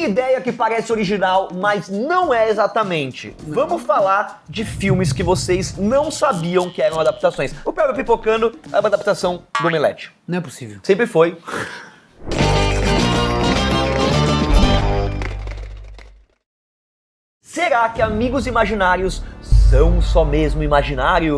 Tem ideia que parece original, mas não é exatamente. Vamos falar de filmes que vocês não sabiam que eram adaptações. O Peba Pipocando é uma adaptação do Omelete. Não é possível. Sempre foi. Será que Amigos Imaginários são só mesmo imaginário?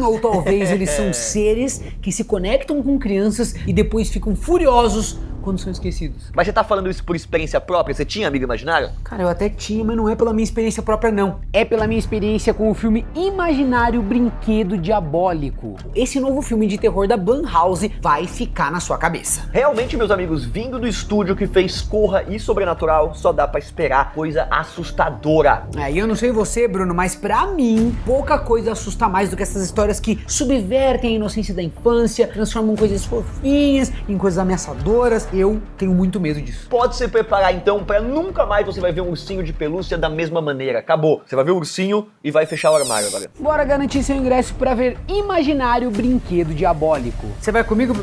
Ou talvez eles são seres que se conectam com crianças e depois ficam furiosos quando são esquecidos. Mas você tá falando isso por experiência própria? Você tinha amigo imaginário? Cara, eu até tinha, mas não é pela minha experiência própria, não. É pela minha experiência com o filme Imaginário Brinquedo Diabólico. Esse novo filme de terror da Blumhouse vai ficar na sua cabeça. Realmente, meus amigos, vindo do estúdio que fez Corra e Sobrenatural, só dá pra esperar coisa assustadora. E eu não sei você, Bruno, mas pra mim, pouca coisa assusta mais do que essas histórias que subvertem a inocência da infância, transformam coisas fofinhas em coisas ameaçadoras. Eu tenho muito medo disso. Pode se preparar então pra nunca mais você vai ver um ursinho de pelúcia da mesma maneira. Acabou. Você vai ver o ursinho e vai fechar o armário agora. Bora garantir seu ingresso pra ver Imaginário Brinquedo Diabólico. Você vai comigo,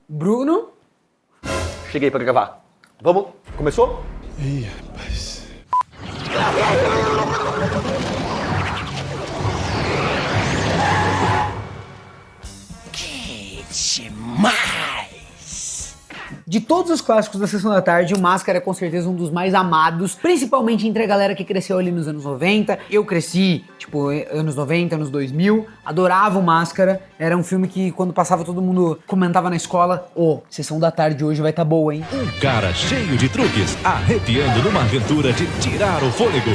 Bruno? Cheguei pra gravar. Vamos? Começou? Ih, rapaz. De todos os clássicos da Sessão da Tarde, o Máscara é com certeza um dos mais amados, principalmente entre a galera que cresceu ali nos anos 90. Eu cresci, tipo, anos 90, anos 2000, adorava o Máscara. Era um filme que quando passava todo mundo comentava na escola: Sessão da Tarde hoje vai tá boa, hein? Um cara cheio de truques, arrepiando numa aventura de tirar o fôlego.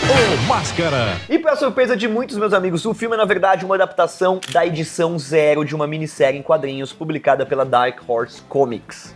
O Máscara! E pra surpresa de muitos meus amigos, o filme é na verdade uma adaptação da edição 0 de uma minissérie em quadrinhos publicada pela Dark Horse Comics.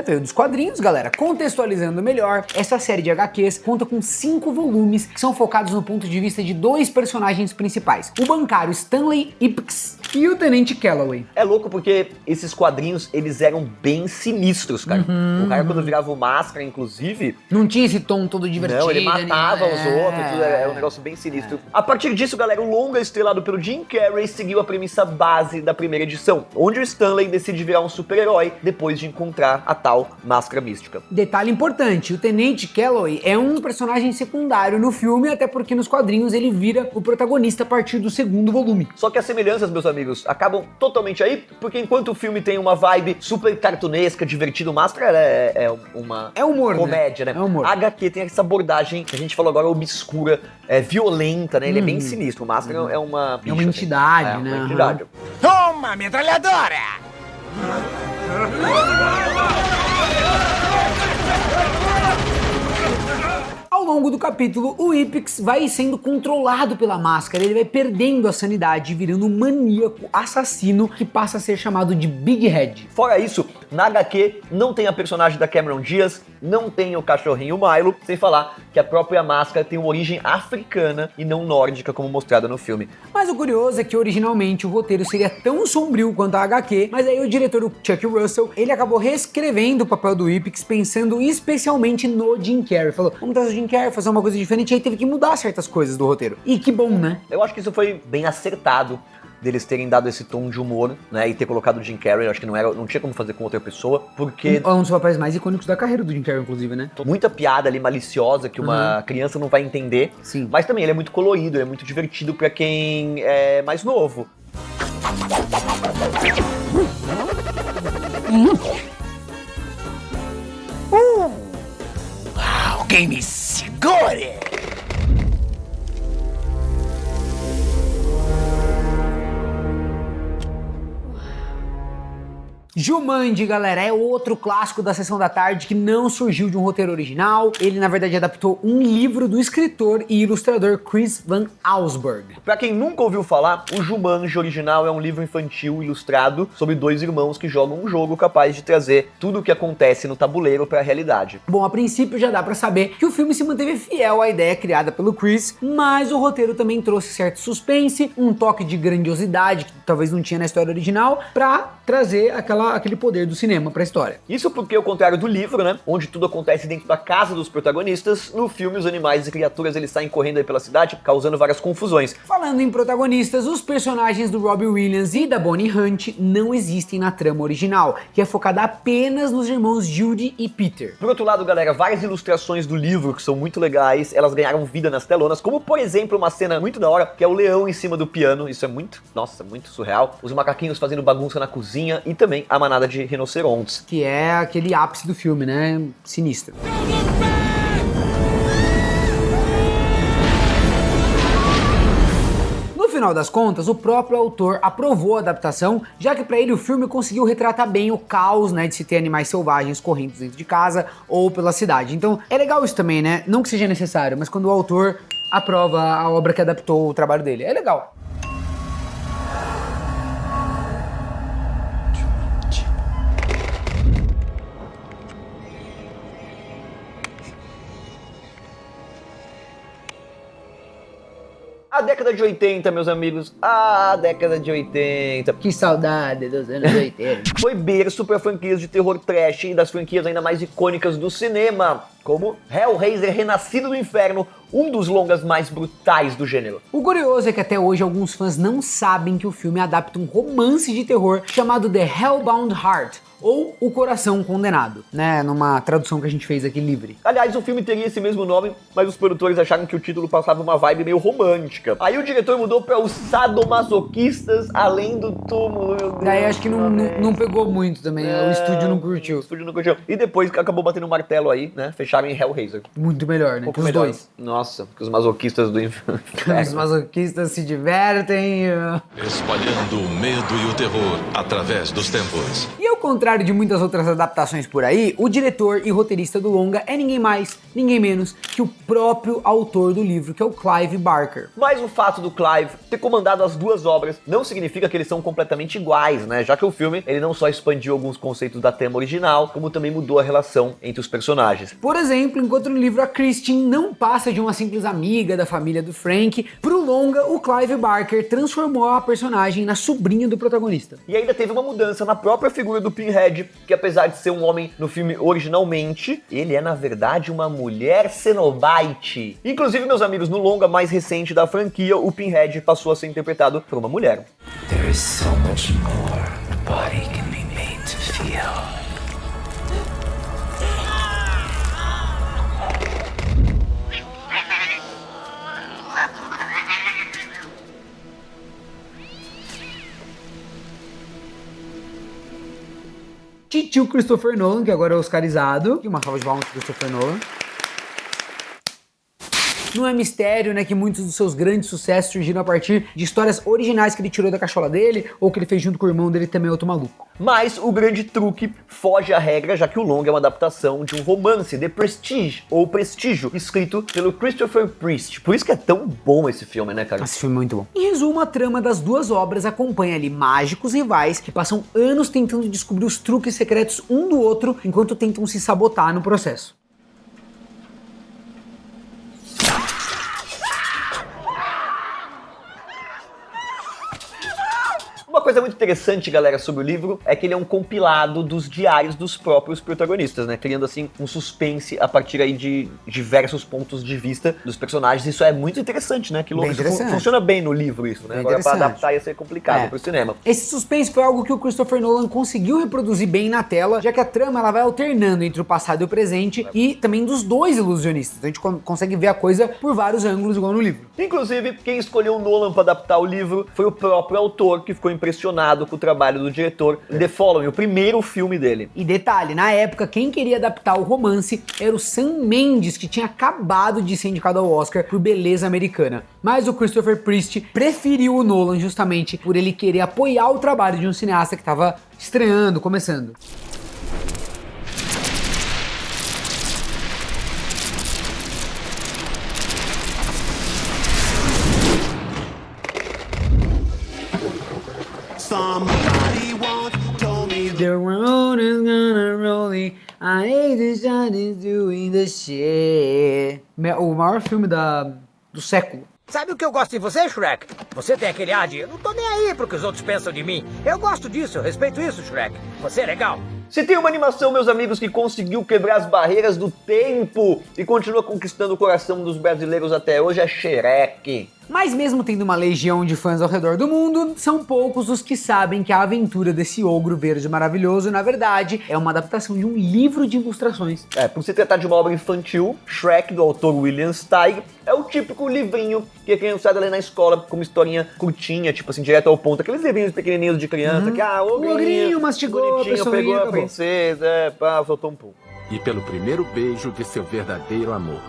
Veio dos quadrinhos, galera. Contextualizando melhor, essa série de HQs conta com 5 volumes que são focados no ponto de vista de 2 personagens principais: o bancário Stanley Ipkiss e o tenente Calloway. É louco porque esses quadrinhos, eles eram bem sinistros, cara. O cara quando virava o Máscara, inclusive... Não tinha esse tom todo divertido. Não, ele matava os outros, tudo, era um negócio bem sinistro. A partir disso, galera, o longa estrelado pelo Jim Carrey seguiu a premissa base da primeira edição, onde o Stanley decide virar um super-herói depois de encontrar a tal máscara mística. Detalhe importante, o Tenente Calloway é um personagem secundário no filme, até porque nos quadrinhos ele vira o protagonista a partir do 2º volume. Só que as semelhanças, meus amigos, acabam totalmente aí, porque enquanto o filme tem uma vibe super cartunesca, divertido, Máscara é uma humor, comédia, né? É humor. A HQ tem essa abordagem que a gente falou agora, obscura, violenta, né? Ele é bem sinistro. O Máscara é uma bicha, é uma entidade, assim. né? Uma entidade. Toma, metralhadora! Ao longo do capítulo, o Ipkiss vai sendo controlado pela máscara, ele vai perdendo a sanidade, virando um maníaco assassino que passa a ser chamado de Big Head. Fora isso, na HQ não tem a personagem da Cameron Diaz, não tem o cachorrinho Milo, sem falar que a própria máscara tem uma origem africana e não nórdica como mostrada no filme. Mas o curioso é que originalmente o roteiro seria tão sombrio quanto a HQ, mas aí o diretor, o Chuck Russell, ele acabou reescrevendo o papel do Ipkiss pensando especialmente no Jim Carrey. Falou, vamos trazer o Jim Carrey, fazer uma coisa diferente, aí teve que mudar certas coisas do roteiro. E que bom, né? Eu acho que isso foi bem acertado deles terem dado esse tom de humor, né, e ter colocado o Jim Carrey. Eu acho que não tinha como fazer com outra pessoa, porque... É um dos papéis mais icônicos da carreira do Jim Carrey, inclusive, né? Muita piada ali maliciosa que uma criança não vai entender. Sim. Mas também ele é muito colorido, ele é muito divertido pra quem é mais novo. Alguém me segure! Jumanji, galera, é outro clássico da Sessão da Tarde que não surgiu de um roteiro original. Ele, na verdade, adaptou um livro do escritor e ilustrador Chris Van Allsburg. Pra quem nunca ouviu falar, o Jumanji original é um livro infantil ilustrado sobre 2 irmãos que jogam um jogo capaz de trazer tudo o que acontece no tabuleiro pra realidade. Bom, a princípio já dá pra saber que o filme se manteve fiel à ideia criada pelo Chris, mas o roteiro também trouxe certo suspense, um toque de grandiosidade que talvez não tinha na história original, pra trazer aquela aquele poder do cinema pra história. Isso porque, ao contrário do livro, né, onde tudo acontece dentro da casa dos protagonistas, no filme os animais e criaturas eles saem correndo aí pela cidade, causando várias confusões. Falando em protagonistas, os personagens do Robbie Williams e da Bonnie Hunt não existem na trama original, que é focada apenas nos irmãos Judy e Peter. Por outro lado, galera, várias ilustrações do livro que são muito legais, elas ganharam vida nas telonas, como por exemplo uma cena muito da hora, que é o leão em cima do piano, isso é muito, nossa, muito surreal. Os macaquinhos fazendo bagunça na cozinha e também a manada de rinocerontes. Que é aquele ápice do filme, né? Sinistro. No final das contas, o próprio autor aprovou a adaptação, já que para ele o filme conseguiu retratar bem o caos, né, de se ter animais selvagens correndo dentro de casa ou pela cidade. Então, é legal isso também, né? Não que seja necessário, mas quando o autor aprova a obra que adaptou o trabalho dele. É legal. A década de 80, meus amigos, a década de 80. Que saudade dos anos 80. Foi berço para franquias de terror trash e das franquias ainda mais icônicas do cinema, como Hellraiser Renascido do Inferno, um dos longas mais brutais do gênero. O curioso é que até hoje alguns fãs não sabem que o filme adapta um romance de terror chamado The Hellbound Heart, ou O Coração Condenado, né, numa tradução que a gente fez aqui livre. Aliás, o filme teria esse mesmo nome, mas os produtores acharam que o título passava uma vibe meio romântica. Aí o diretor mudou para Os Sadomasoquistas Além do Túmulo, meu Deus. Daí acho que não pegou muito também, o estúdio não curtiu. O estúdio não curtiu. E depois acabou batendo um martelo aí, né, fecharam em Hellraiser. Muito melhor, né, que os dois. Nossa, que os masoquistas do inferno. Os masoquistas se divertem. Espalhando o medo e o terror através dos tempos. E ao contrário de muitas outras adaptações por aí, o diretor e roteirista do longa é ninguém mais, ninguém menos que o próprio autor do livro, que é o Clive Barker. Mas o fato do Clive ter comandado as duas obras não significa que eles são completamente iguais, né? Já que o filme, ele não só expandiu alguns conceitos da trama original, como também mudou a relação entre os personagens. Por exemplo, enquanto no livro a Christine não passa de uma simples amiga da família do Frank, pro longa o Clive Barker transformou a personagem na sobrinha do protagonista. E ainda teve uma mudança na própria figura do Pinhead, que apesar de ser um homem no filme originalmente, ele é na verdade uma mulher Cenobite. Inclusive, meus amigos, no longa mais recente da franquia, o Pinhead passou a ser interpretado por uma mulher. There is so much more the body can be made to feel. Titio Christopher Nolan, que agora é oscarizado. E uma salva de palmas pro Christopher Nolan. Não é mistério, né, que muitos dos seus grandes sucessos surgiram a partir de histórias originais que ele tirou da cachola dele, ou que ele fez junto com o irmão dele, também outro maluco. Mas o grande truque foge à regra, já que o longa é uma adaptação de um romance, The Prestige, ou Prestígio, escrito pelo Christopher Priest. Por isso que é tão bom esse filme, né, cara? Esse filme é muito bom. Em resumo, a trama das duas obras acompanha ali mágicos rivais que passam anos tentando descobrir os truques secretos um do outro, enquanto tentam se sabotar no processo. Uma coisa muito interessante, galera, sobre o livro é que ele é um compilado dos diários dos próprios protagonistas, né? Criando, assim, um suspense a partir aí de diversos pontos de vista dos personagens. Isso é muito interessante, né? Que louco. Funciona bem no livro isso, né? Agora, pra adaptar ia ser complicado pro cinema. Esse suspense foi algo que o Christopher Nolan conseguiu reproduzir bem na tela, já que a trama ela vai alternando entre o passado e o presente e também dos dois ilusionistas. Então a gente consegue ver a coisa por vários ângulos, igual no livro. Inclusive, quem escolheu o Nolan pra adaptar o livro foi o próprio autor, que ficou impressionado com o trabalho do diretor em The Following, o primeiro filme dele. E detalhe, na época, quem queria adaptar o romance era o Sam Mendes, que tinha acabado de ser indicado ao Oscar por Beleza Americana. Mas o Christopher Priest preferiu o Nolan justamente por ele querer apoiar o trabalho de um cineasta que estava estreando, começando. Somebody once told me The road is gonna roll it, I hate the shot is doing the shit. O maior filme do século. Sabe o que eu gosto em você, Shrek? Você tem aquele ar de eu não tô nem aí pro que os outros pensam de mim. Eu gosto disso, eu respeito isso, Shrek. Você é legal. Se tem uma animação, meus amigos, que conseguiu quebrar as barreiras do tempo e continua conquistando o coração dos brasileiros até hoje, é Shrek. Mas mesmo tendo uma legião de fãs ao redor do mundo, são poucos os que sabem que a aventura desse ogro verde maravilhoso, na verdade, é uma adaptação de um livro de ilustrações. Por se tratar de uma obra infantil, Shrek, do autor William Steig, é o típico livrinho que a criançada lê na escola como historinha curtinha, tipo assim, direto ao ponto. Aqueles livrinhos pequenininhos de criança, que O ogrinho mastigou, a pessoinha, pegou a acabou. princesa, soltou um pouco. E pelo primeiro beijo de seu verdadeiro amor.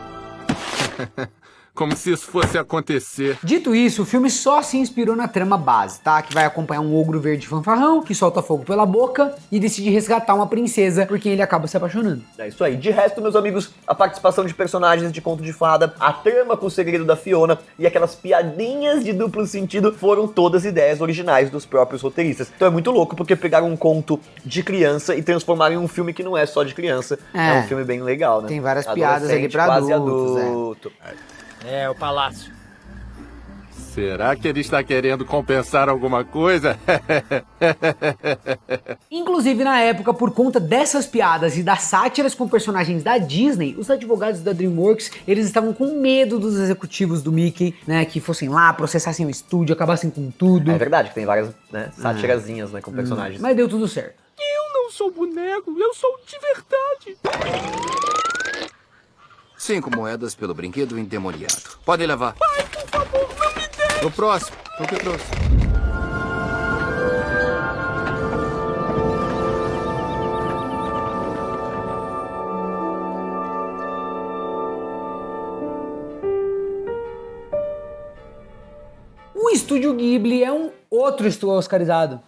Como se isso fosse acontecer. Dito isso, o filme só se inspirou na trama base, tá? Que vai acompanhar um ogro verde fanfarrão, que solta fogo pela boca e decide resgatar uma princesa por quem ele acaba se apaixonando. É isso aí. De resto, meus amigos, a participação de personagens de Conto de Fada, a trama com o segredo da Fiona e aquelas piadinhas de duplo sentido foram todas ideias originais dos próprios roteiristas. Então é muito louco, porque pegaram um conto de criança e transformaram em um filme que não é só de criança. É um filme bem legal, né? Tem várias piadas ali pra quase adultos, adulto. É, o palácio. Será que ele está querendo compensar alguma coisa? Inclusive, na época, por conta dessas piadas e das sátiras com personagens da Disney, os advogados da DreamWorks, eles estavam com medo dos executivos do Mickey, né, que fossem lá, processassem o estúdio, acabassem com tudo. É verdade, que tem várias, né, sátirazinhas, né, com personagens. Mas deu tudo certo. Eu não sou boneco, eu sou de verdade. 5 moedas pelo brinquedo endemoniado. Podem levar. Pai, por favor, não me deixe. O próximo. O que trouxe? O Estúdio Ghibli é um outro estúdio oscarizado.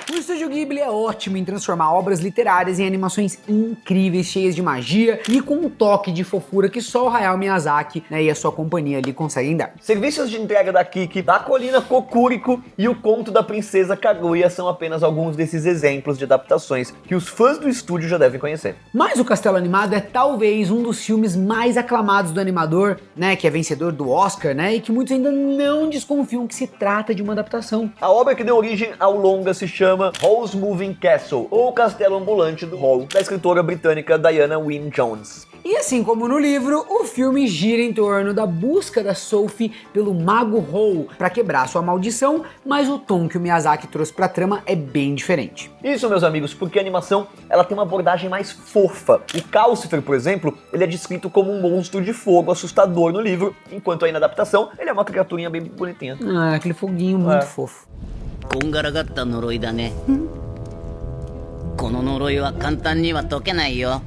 O Estúdio Ghibli é ótimo em transformar obras literárias em animações incríveis, cheias de magia e com um toque de fofura que só o Hayao Miyazaki, né, e a sua companhia ali conseguem dar. Serviços de entrega da Kiki, da Colina Kokuriko e o Conto da Princesa Kaguya são apenas alguns desses exemplos de adaptações que os fãs do estúdio já devem conhecer. Mas o Castelo Animado é talvez um dos filmes mais aclamados do animador, né, que é vencedor do Oscar, né, e que muitos ainda não desconfiam que se trata de uma adaptação. A obra que deu origem ao longa se chama Hall's Moving Castle, ou Castelo Ambulante do Hall, da escritora britânica Diana Wynne Jones. E assim como no livro, o filme gira em torno da busca da Sophie pelo Mago Hall para quebrar sua maldição, mas o tom que o Miyazaki trouxe pra trama é bem diferente. Isso, meus amigos, porque a animação ela tem uma abordagem mais fofa. O Calcifer, por exemplo, ele é descrito como um monstro de fogo assustador no livro, enquanto aí na adaptação ele é uma criaturinha bem bonitinha. Ah, aquele foguinho muito fofo. こんがらがった呪いだね。この呪いは簡単には解けないよ。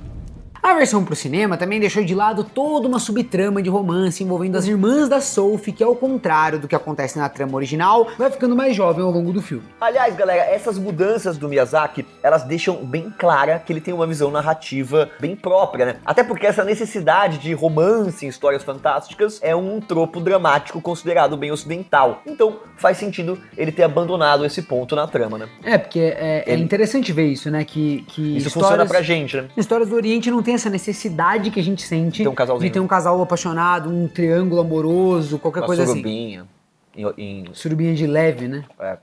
A versão pro cinema também deixou de lado toda uma subtrama de romance envolvendo as irmãs da Sophie, que ao contrário do que acontece na trama original, vai ficando mais jovem ao longo do filme. Aliás, galera, essas mudanças do Miyazaki, elas deixam bem clara que ele tem uma visão narrativa bem própria, né? Até porque essa necessidade de romance em histórias fantásticas é um tropo dramático considerado bem ocidental. Então, faz sentido ele ter abandonado esse ponto na trama, né? É, porque é interessante ver isso, né? Que isso funciona pra gente, né? Histórias do Oriente não tem essa necessidade que a gente sente de ter um casal apaixonado, um triângulo amoroso, qualquer coisa surubinha, assim. Surubinha de leve, né? É.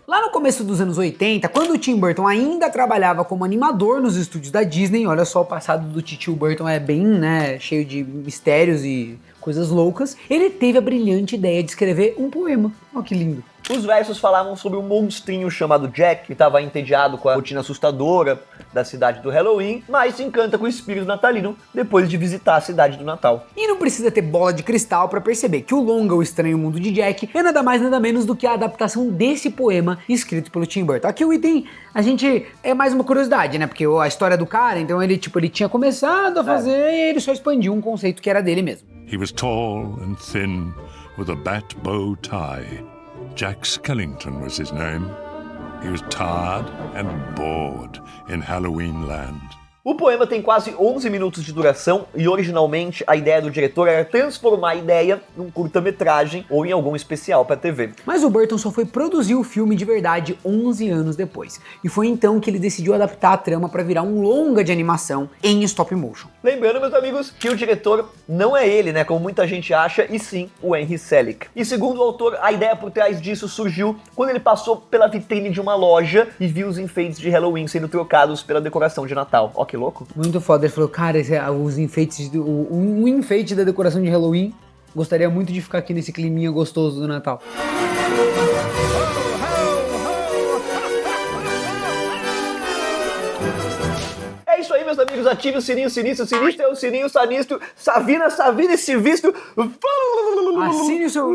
Lá no começo dos anos 80, quando o Tim Burton ainda trabalhava como animador nos estúdios da Disney, olha só, o passado do titio Burton é bem, né, cheio de mistérios e coisas loucas, ele teve a brilhante ideia de escrever um poema. Olha que lindo. Os versos falavam sobre um monstrinho chamado Jack, que estava entediado com a rotina assustadora da cidade do Halloween, mas se encanta com o espírito natalino depois de visitar a cidade do Natal. E não precisa ter bola de cristal para perceber que o longa O Estranho Mundo de Jack é nada mais nada menos do que a adaptação desse poema escrito pelo Tim Burton. Aqui o item, a gente, é mais uma curiosidade, né? Porque a história do cara, então ele tinha começado a fazer e ele só expandiu um conceito que era dele mesmo. He was tall and thin, with a bat bow tie. Jack Skellington was his name. He was tired and bored in Halloween land. O poema tem quase 11 minutos de duração e originalmente a ideia do diretor era transformar a ideia num curta-metragem ou em algum especial pra TV. Mas o Burton só foi produzir o filme de verdade 11 anos depois. E foi então que ele decidiu adaptar a trama pra virar um longa de animação em stop motion. Lembrando, meus amigos, que o diretor não é ele, né, como muita gente acha, e sim o Henry Selick. E segundo o autor, a ideia por trás disso surgiu quando ele passou pela vitrine de uma loja e viu os enfeites de Halloween sendo trocados pela decoração de Natal. Ó, que louco. Muito foda. Ele falou, cara, os enfeites, um enfeite da decoração de Halloween, gostaria muito de ficar aqui nesse climinha gostoso do Natal. É isso aí, meus amigos. Ative o sininho, sinistro é o sininho, sanistro, Savina, e Sivisto. Assine o seu...